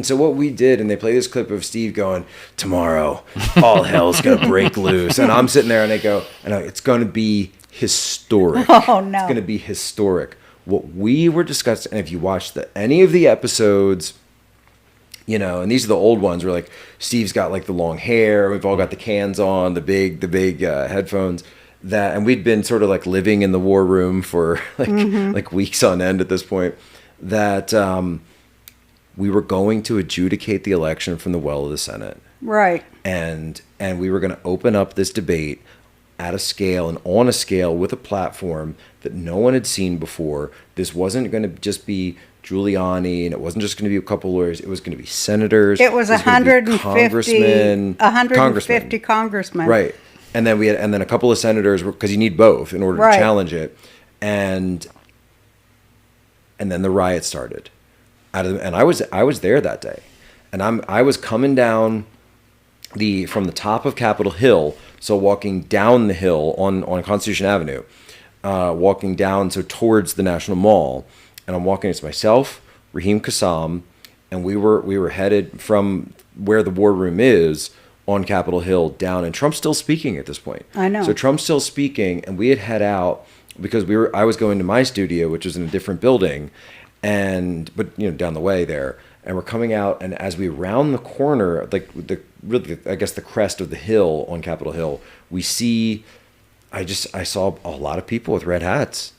so what we did, and they play this clip of Steve going, tomorrow, all hell's going to break loose. And I'm sitting there and it's going to be historic. Oh, no. It's going to be historic. What we were discussing, and if you watch any of the episodes, and these are the old ones where like Steve's got like the long hair, we've all got the cans on, the big headphones, and we'd been sort of like living in the war room for like weeks on end at this point, that we were going to adjudicate the election from the well of the Senate. Right. And we were going to open up this debate at a scale and on a scale with a platform that no one had seen before. This wasn't going to just be Giuliani, and it wasn't just going to be a couple lawyers. It was going to be senators. It was 150 congressmen. Right. And then a couple of senators, because you need both in order to challenge it. And then the riot started. And I was there that day. And I was coming down from the top of Capitol Hill, so walking down the hill on Constitution Avenue, walking down towards the National Mall, and I'm walking. It's myself, Raheem Kassam, and we were headed from where the war room is on Capitol Hill down, and Trump's still speaking at this point. I know. So Trump's still speaking, and we had head out because I was going to my studio, which was in a different building, but down the way there. And we're coming out, and as we round the corner, like the crest of the hill on Capitol Hill, we see, I saw a lot of people with red hats,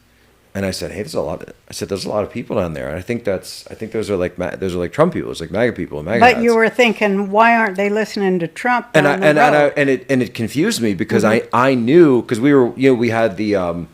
and I said, "Hey, there's a lot of people down there." And I think those are like Trump people, it's like MAGA people, MAGA hats. But you were thinking, why aren't they listening to Trump? And it confused me because I knew, because we had the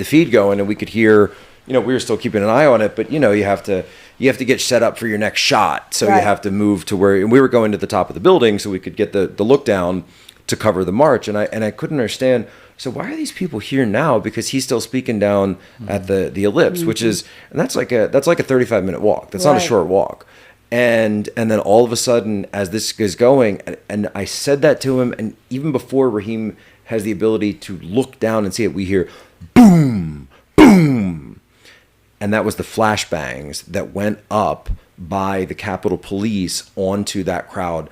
feed going, and we could hear. We were still keeping an eye on it, but you have to get set up for your next shot. So you have to move to where, and we were going to the top of the building so we could get the look down to cover the march. And I couldn't understand. So why are these people here now? Because he's still speaking down at the ellipse, which is, and that's like a 35-minute walk. That's not a short walk. And then all of a sudden, as this is going, and I said that to him, and even before Raheem has the ability to look down and see it, we hear boom, boom. And that was the flashbangs that went up by the Capitol Police onto that crowd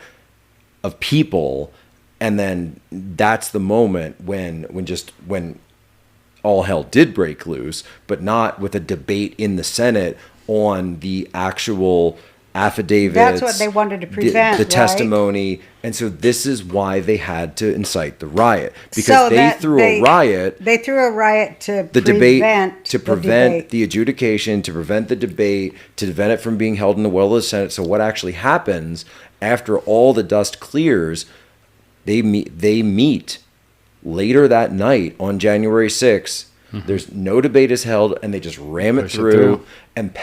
of people. And then that's the moment when all hell did break loose, but not with a debate in the Senate on the actual affidavits. That's what they wanted to prevent, the testimony. And so this is why they had to incite the riot, because they threw a riot to prevent the adjudication, to prevent the debate, to prevent it from being held in the well of the Senate. So what actually happens after all the dust clears, they meet later that night on January 6th. Mm-hmm. There's no debate is held, and they just ram it through. And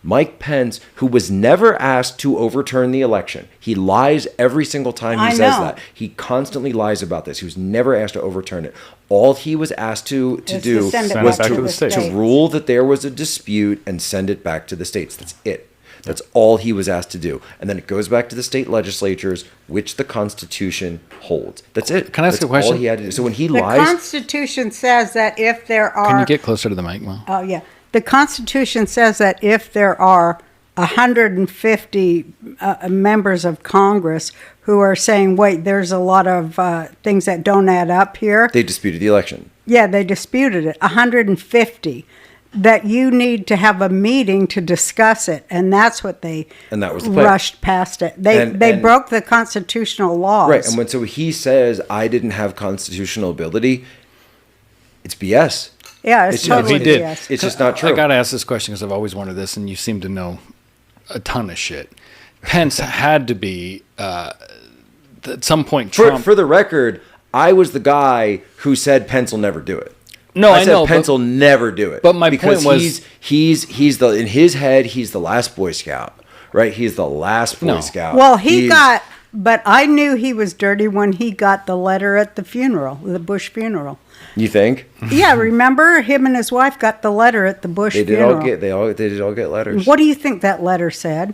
Mike Pence, who was never asked to overturn the election. He lies every single time he says that. He constantly lies about this. He was never asked to overturn it. All he was asked to do was to rule that there was a dispute and send it back to the states. That's it. That's all he was asked to do. And then it goes back to the state legislatures, which the Constitution holds. That's it. Can I ask a question? All he had to do. So when he lies... The Constitution says that if there are... Can you get closer to the mic, Mo? Oh, yeah. The Constitution says that if there are 150 members of Congress who are saying, wait, there's a lot of things that don't add up here. They disputed the election. Yeah, they disputed it. 150. That you need to have a meeting to discuss it. And that's what they rushed past it. They broke the constitutional laws. Right. And so he says, I didn't have constitutional ability, it's BS. Yeah, it's totally BS. It's just not true. I got to ask this question because I've always wanted this, and you seem to know a ton of shit. Pence had to be, at some point, Trump... For the record, I was the guy who said Pence will never do it. No, I said Pence will never do it. But my point was... He's in his head, he's the last Boy Scout, right? He's the last Boy Scout. Well, but I knew he was dirty when he got the letter at the funeral, the Bush funeral. You think? Yeah, remember him and his wife got the letter at the Bush funeral. They did all get letters. What do you think that letter said?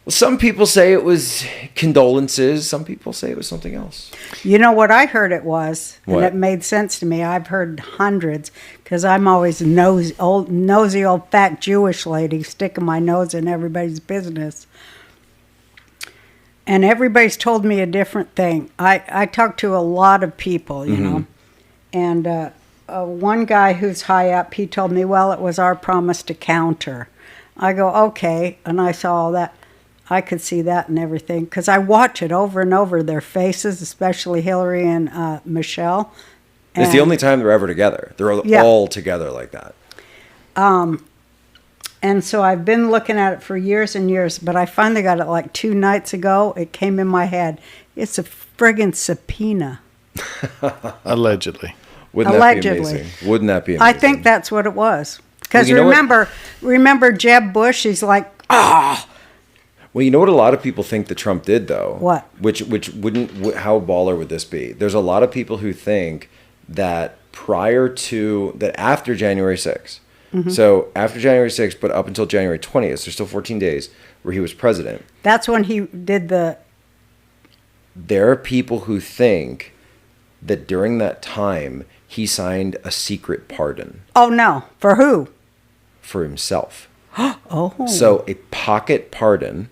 Some people say it was condolences. Some people say it was something else. You know what I heard it was, and What? it made sense to me. I've heard hundreds, because I'm always a nosy old fat Jewish lady sticking my nose in everybody's business. And everybody's told me a different thing. I talk to a lot of people, you know, and one guy who's high up, he told me, well, it was our promise to counter. I go, okay, and I saw all that. I could see that and everything, because I watch it over and over, their faces, especially Hillary and Michelle. It's the only time they're ever together. They're all together like that. And so I've been looking at it for years and years, but I finally got it like 2 nights ago. It came in my head. It's a friggin' subpoena. Allegedly. Wouldn't that be amazing? Wouldn't that be amazing? I think that's what it was. Because Well, you know remember Jeb Bush? He's like, Well, you know what a lot of people think that Trump did, though? What? Which wouldn't, how baller would this be? There's a lot of people who think that after January 6th, so after January 6th, but up until January 20th, there's still 14 days where he was president. that's when he did the... There are people who think that during that time, he signed a secret pardon Oh, no. For who? for himself. Oh. So a pocket pardon,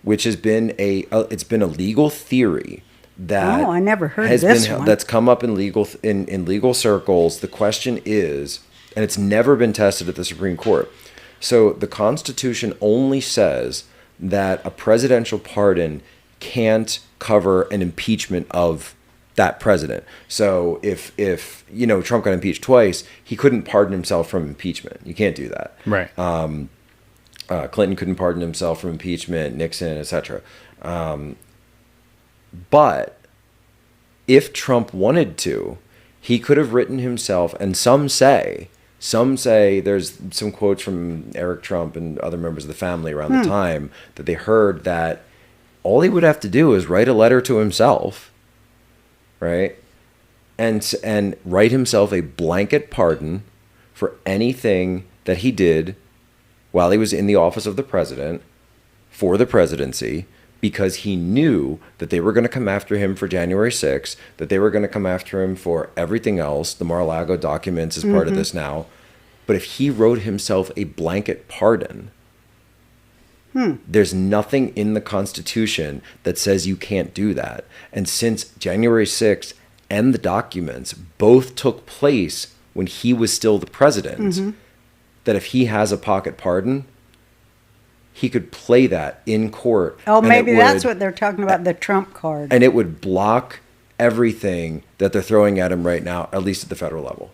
which has been it's been a legal theory that Oh, I never heard has this been one. that's come up in legal circles. The question is, and it's never been tested at the Supreme Court. So the Constitution only says that a presidential pardon can't cover an impeachment of that president. So if Trump got impeached twice, he couldn't pardon himself from impeachment. You can't do that. Right. Clinton couldn't pardon himself from impeachment, Nixon, etc. But if Trump wanted to, he could have written himself, and some say there's some quotes from Eric Trump and other members of the family around the time that they heard that all he would have to do is write a letter to himself, right? And write himself a blanket pardon for anything that he did while he was in the office of the president for the presidency, because he knew that they were going to come after him for January 6th, that they were going to come after him for everything else. The Mar-a-Lago documents is part of this now. But if he wrote himself a blanket pardon, there's nothing in the Constitution that says you can't do that. And since January 6th and the documents both took place when he was still the president, that if he has a pocket pardon, he could play that in court. Oh, maybe that's what they're talking about, the Trump card. And it would block everything that they're throwing at him right now, at least at the federal level.